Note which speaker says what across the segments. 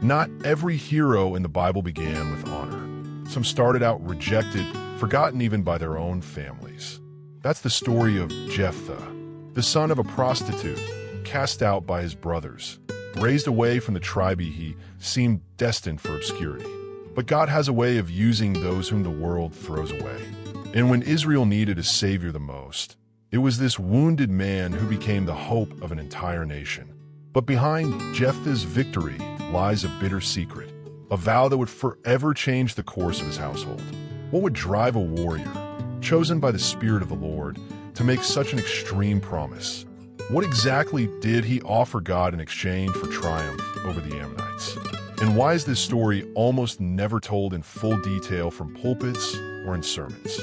Speaker 1: Not every hero in the Bible began with honor. Some started out rejected, forgotten even by their own families. That's the story of Jephthah, the son of a prostitute, cast out by his brothers, raised away from the tribe he seemed destined for obscurity. But God has a way of using those whom the world throws away. And when Israel needed a savior the most, it was this wounded man who became the hope of an entire nation. But behind Jephthah's victory lies a bitter secret, a vow that would forever change the course of his household. What would drive a warrior, chosen by the Spirit of the Lord, to make such an extreme promise? What exactly did he offer God in exchange for triumph over the Ammonites? And why is this story almost never told in full detail from pulpits or in sermons?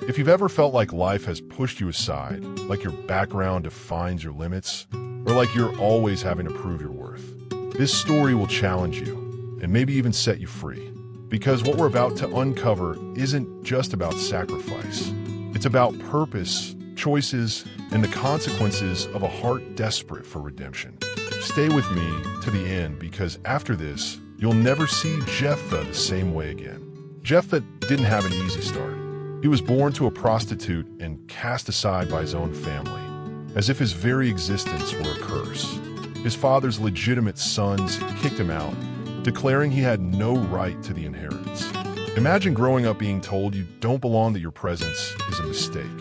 Speaker 1: If you've ever felt like life has pushed you aside, like your background defines your limits, or like you're always having to prove your worth, this story will challenge you and maybe even set you free. Because what we're about to uncover isn't just about sacrifice. It's about purpose, choices, and the consequences of a heart desperate for redemption. Stay with me to the end, because after this, you'll never see Jephthah the same way again. Jephthah didn't have an easy start. He was born to a prostitute and cast aside by his own family, as if his very existence were a curse. His father's legitimate sons kicked him out, declaring he had no right to the inheritance. Imagine growing up being told you don't belong, that your presence is a mistake.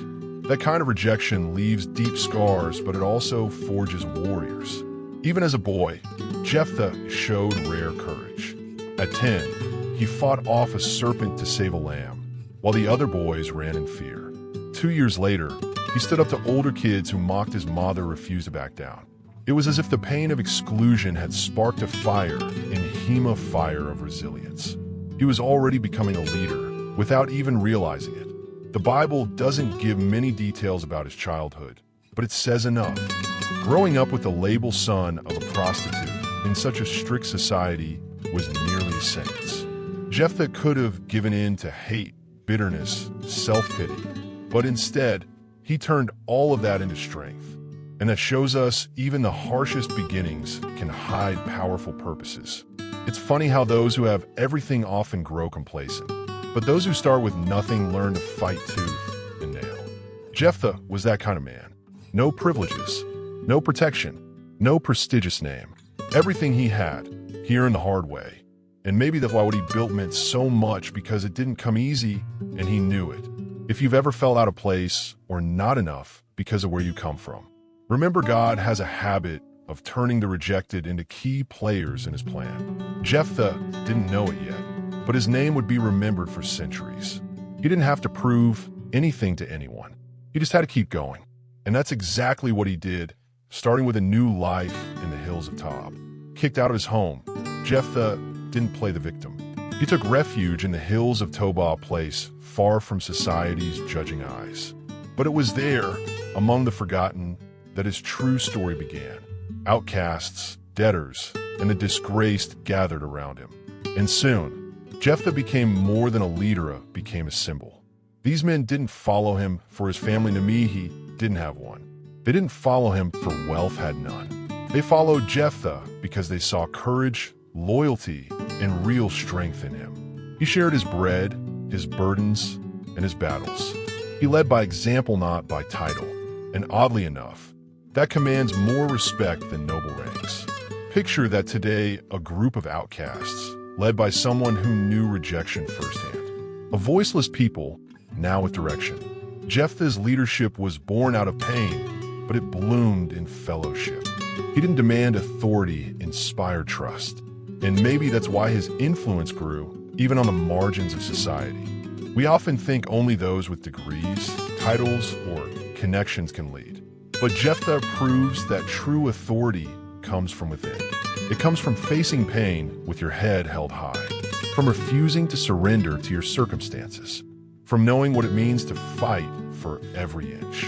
Speaker 1: That kind of rejection leaves deep scars, but it also forges warriors. Even as a boy, Jephthah showed rare courage. At 10, he fought off a serpent to save a lamb, while the other boys ran in fear. 2 years later, he stood up to older kids who mocked his mother, refused to back down. It was as if the pain of exclusion had sparked a fire in him, a fire of resilience. He was already becoming a leader without even realizing it. The Bible doesn't give many details about his childhood, but it says enough. Growing up with the label son of a prostitute in such a strict society was nearly a sentence. Jephthah could have given in to hate, bitterness, self-pity, but instead, he turned all of that into strength. And that shows us even the harshest beginnings can hide powerful purposes. It's funny how those who have everything often grow complacent, but those who start with nothing learn to fight tooth and nail. Jephthah was that kind of man. No privileges, no protection, no prestigious name. Everything he had, he earned the hard way. And maybe that's why what he built meant so much, because it didn't come easy, and he knew it. If you've ever felt out of place or not enough because of where you come from, remember, God has a habit of turning the rejected into key players in his plan. Jephthah didn't know it yet, but his name would be remembered for centuries. He didn't have to prove anything to anyone. He just had to keep going. And that's exactly what he did, starting with a new life in the hills of Tob. Kicked out of his home, Jephthah didn't play the victim. He took refuge in the hills of Tobah, a place far from society's judging eyes. But it was there, among the forgotten, that his true story began. Outcasts, debtors, and the disgraced gathered around him. And soon, Jephthah became more than a leader, became a symbol. These men didn't follow him for his family. He didn't have one. They didn't follow him for wealth, had none. They followed Jephthah because they saw courage, loyalty, and real strength in him. He shared his bread, his burdens, and his battles. He led by example, not by title. And oddly enough, that commands more respect than noble ranks. Picture that today, a group of outcasts, led by someone who knew rejection firsthand. A voiceless people, now with direction. Jephthah's leadership was born out of pain, but it bloomed in fellowship. He didn't demand authority, inspired trust. And maybe that's why his influence grew, even on the margins of society. We often think only those with degrees, titles, or connections can lead. But Jephthah proves that true authority comes from within. It comes from facing pain with your head held high, from refusing to surrender to your circumstances, from knowing what it means to fight for every inch.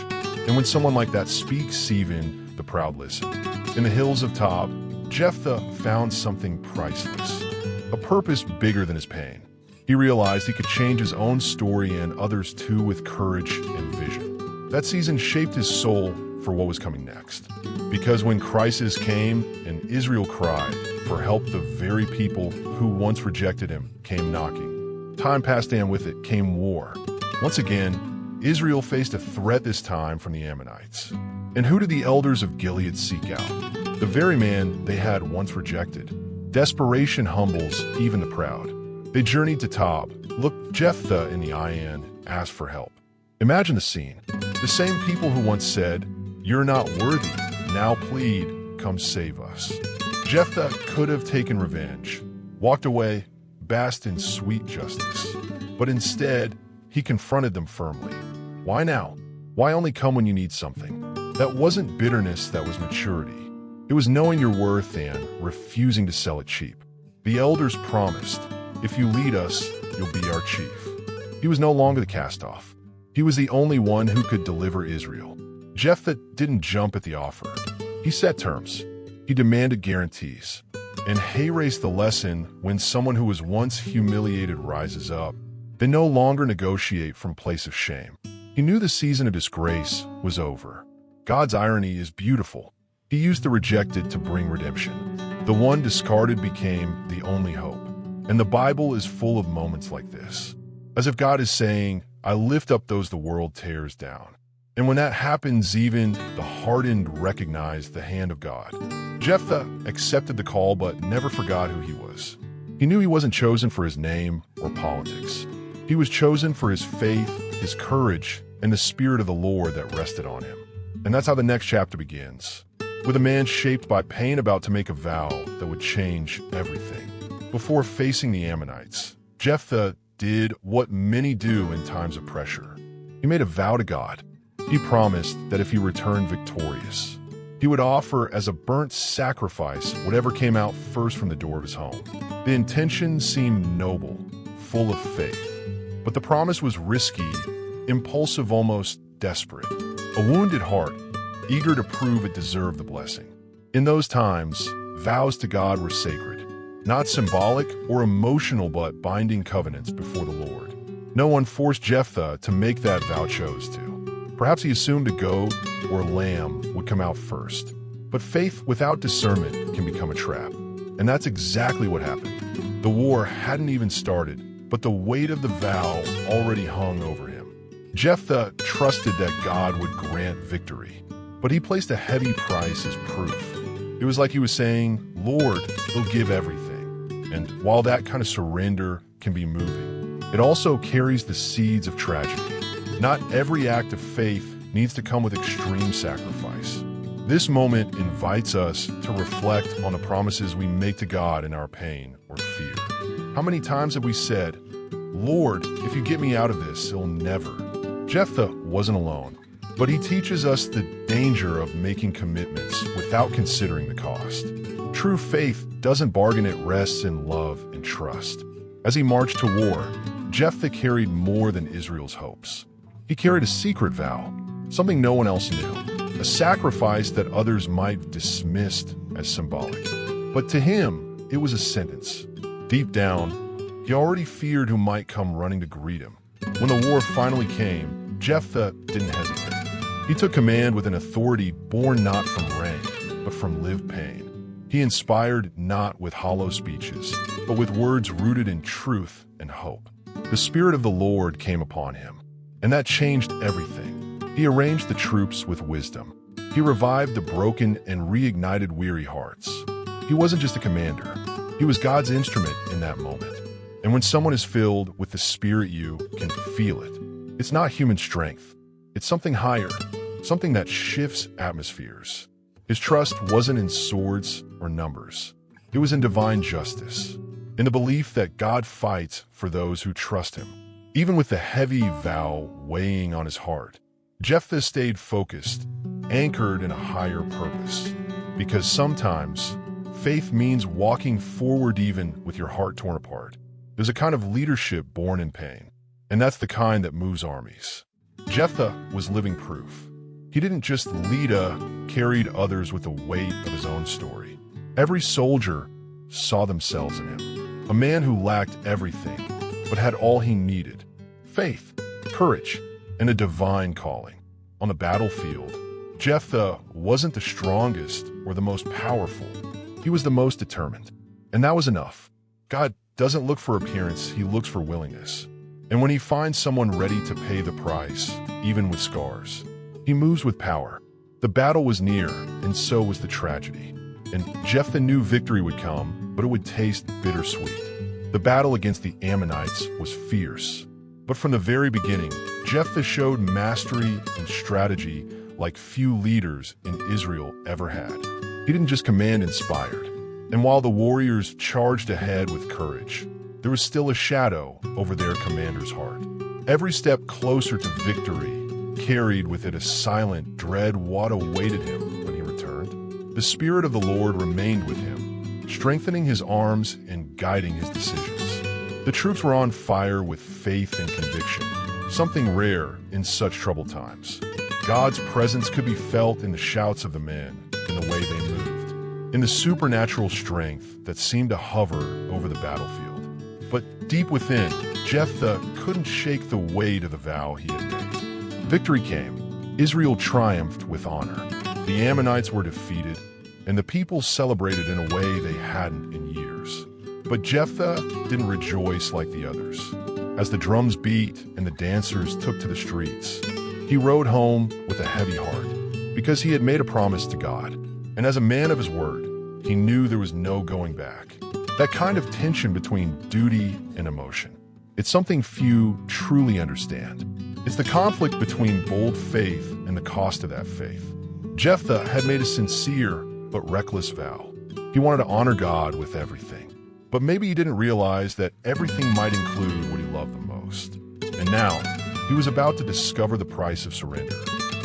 Speaker 1: And when someone like that speaks, even the proud listen. In the hills of Tob, Jephthah found something priceless, a purpose bigger than his pain. He realized he could change his own story and others too with courage and vision. That season shaped his soul for what was coming next. Because when crisis came and Israel cried, for help, the very people who once rejected him came knocking. Time passed, and with it came war. Once again, Israel faced a threat, this time from the Ammonites. And who did the elders of Gilead seek out? The very man they had once rejected. Desperation humbles even the proud. They journeyed to Tob, looked Jephthah in the eye, and asked for help. Imagine the scene. The same people who once said, "You're not worthy," now plead, "Come save us." Jephthah could have taken revenge, walked away, basked in sweet justice. But instead, he confronted them firmly. Why now? Why only come when you need something? That wasn't bitterness, that was maturity. It was knowing your worth and refusing to sell it cheap. The elders promised, "If you lead us, you'll be our chief." He was no longer the cast-off. He was the only one who could deliver Israel. Jephthah didn't jump at the offer. He set terms. He demanded guarantees. And he raised the lesson: when someone who was once humiliated rises up, they no longer negotiate from a place of shame. He knew the season of disgrace was over. God's irony is beautiful. He used the rejected to bring redemption. The one discarded became the only hope. And the Bible is full of moments like this. As if God is saying, "I lift up those the world tears down." And when that happens, even the hardened recognize the hand of God. Jephthah accepted the call, but never forgot who he was. He knew he wasn't chosen for his name or politics. He was chosen for his faith, his courage, and the Spirit of the Lord that rested on him. And that's how the next chapter begins, with a man shaped by pain about to make a vow that would change everything. Before facing the Ammonites, Jephthah did what many do in times of pressure. He made a vow to God. He promised that if he returned victorious, he would offer as a burnt sacrifice whatever came out first from the door of his home. The intention seemed noble, full of faith. But the promise was risky, impulsive, almost desperate. A wounded heart, eager to prove it deserved the blessing. In those times, vows to God were sacred, not symbolic or emotional, but binding covenants before the Lord. No one forced Jephthah to make that vow, chose to. Perhaps he assumed a goat or a lamb would come out first. But faith without discernment can become a trap. And that's exactly what happened. The war hadn't even started, but the weight of the vow already hung over him. Jephthah trusted that God would grant victory, but he placed a heavy price as proof. It was like he was saying, "Lord, he'll give everything." And while that kind of surrender can be moving, it also carries the seeds of tragedy. Not every act of faith needs to come with extreme sacrifice. This moment invites us to reflect on the promises we make to God in our pain or fear. How many times have we said, "Lord, if you get me out of this, he'll never." Jephthah wasn't alone, but he teaches us the danger of making commitments without considering the cost. True faith doesn't bargain, it rests in love and trust. As he marched to war, Jephthah carried more than Israel's hopes. He carried a secret vow, something no one else knew, a sacrifice that others might have dismissed as symbolic. But to him, it was a sentence. Deep down, he already feared who might come running to greet him. When the war finally came, Jephthah didn't hesitate. He took command with an authority born not from rank, but from lived pain. He inspired not with hollow speeches, but with words rooted in truth and hope. The Spirit of the Lord came upon him, and that changed everything. He arranged the troops with wisdom. He revived the broken and reignited weary hearts. He wasn't just a commander. He was God's instrument in that moment. And when someone is filled with the Spirit, you can feel it. It's not human strength. It's something higher, something that shifts atmospheres. His trust wasn't in swords or numbers. It was in divine justice, in the belief that God fights for those who trust him. Even with the heavy vow weighing on his heart, Jephthah stayed focused, anchored in a higher purpose. Because sometimes, faith means walking forward even with your heart torn apart. There's a kind of leadership born in pain, and that's the kind that moves armies. Jephthah was living proof. He didn't just carried others with the weight of his own story. Every soldier saw themselves in him. A man who lacked everything, but had all he needed: faith, courage, and a divine calling. On the battlefield, Jephthah wasn't the strongest or the most powerful, He was the most determined. And that was enough. God doesn't look for appearance, he looks for willingness. And when he finds someone ready to pay the price, even with scars, he moves with power. The battle was near, and so was the tragedy. And Jephthah knew victory would come, but it would taste bittersweet. The battle against the Ammonites was fierce. But from the very beginning, Jephthah showed mastery and strategy like few leaders in Israel ever had. He didn't just command inspired. And while the warriors charged ahead with courage, there was still a shadow over their commander's heart. Every step closer to victory carried with it a silent dread what awaited him when he returned. The Spirit of the Lord remained with him, strengthening his arms and guiding his decisions. The troops were on fire with faith and conviction, something rare in such troubled times. God's presence could be felt in the shouts of the men, in the way they moved, in the supernatural strength that seemed to hover over the battlefield. But deep within, Jephthah couldn't shake the weight of the vow he had made. Victory came. Israel triumphed with honor. The Ammonites were defeated, and the people celebrated in a way they hadn't in years. But Jephthah didn't rejoice like the others. As the drums beat and the dancers took to the streets, he rode home with a heavy heart, because he had made a promise to God. And as a man of his word, he knew there was no going back. That kind of tension between duty and emotion. It's something few truly understand. It's the conflict between bold faith and the cost of that faith. Jephthah had made a sincere but reckless vow. He wanted to honor God with everything. But maybe he didn't realize that everything might include what he loved the most. And now, he was about to discover the price of surrender.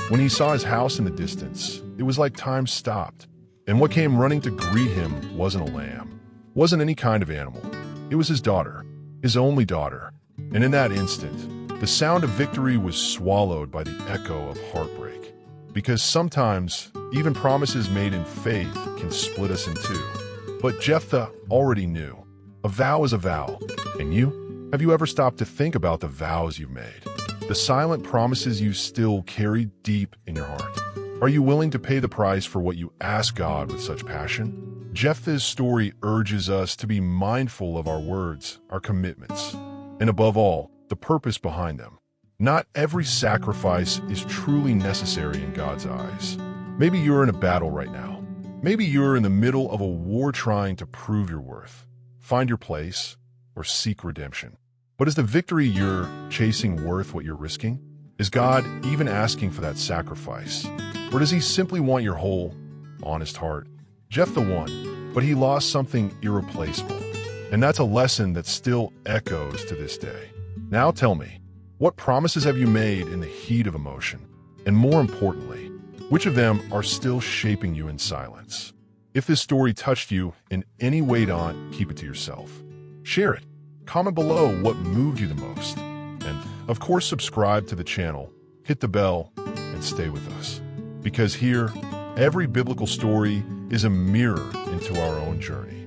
Speaker 1: When he saw his house in the distance, it was like time stopped. And what came running to greet him wasn't a lamb, wasn't any kind of animal. It was his daughter, his only daughter. And in that instant, the sound of victory was swallowed by the echo of heartbreak. Because sometimes, even promises made in faith can split us in two. But Jephthah already knew. A vow is a vow. And you? Have you ever stopped to think about the vows you've made? The silent promises you still carry deep in your heart? Are you willing to pay the price for what you ask God with such passion? Jephthah's story urges us to be mindful of our words, our commitments, and above all, the purpose behind them. Not every sacrifice is truly necessary in God's eyes. Maybe you're in a battle right now. Maybe you're in the middle of a war trying to prove your worth, find your place, or seek redemption. But is the victory you're chasing worth what you're risking? Is God even asking for that sacrifice? Or does he simply want your whole, honest heart? Jephthah won, but he lost something irreplaceable. And that's a lesson that still echoes to this day. Now tell me, what promises have you made in the heat of emotion? And more importantly, which of them are still shaping you in silence? If this story touched you in any way, don't keep it to yourself. Share it. Comment below what moved you the most. And of course, subscribe to the channel, hit the bell, and stay with us. Because here, every biblical story is a mirror into our own journey.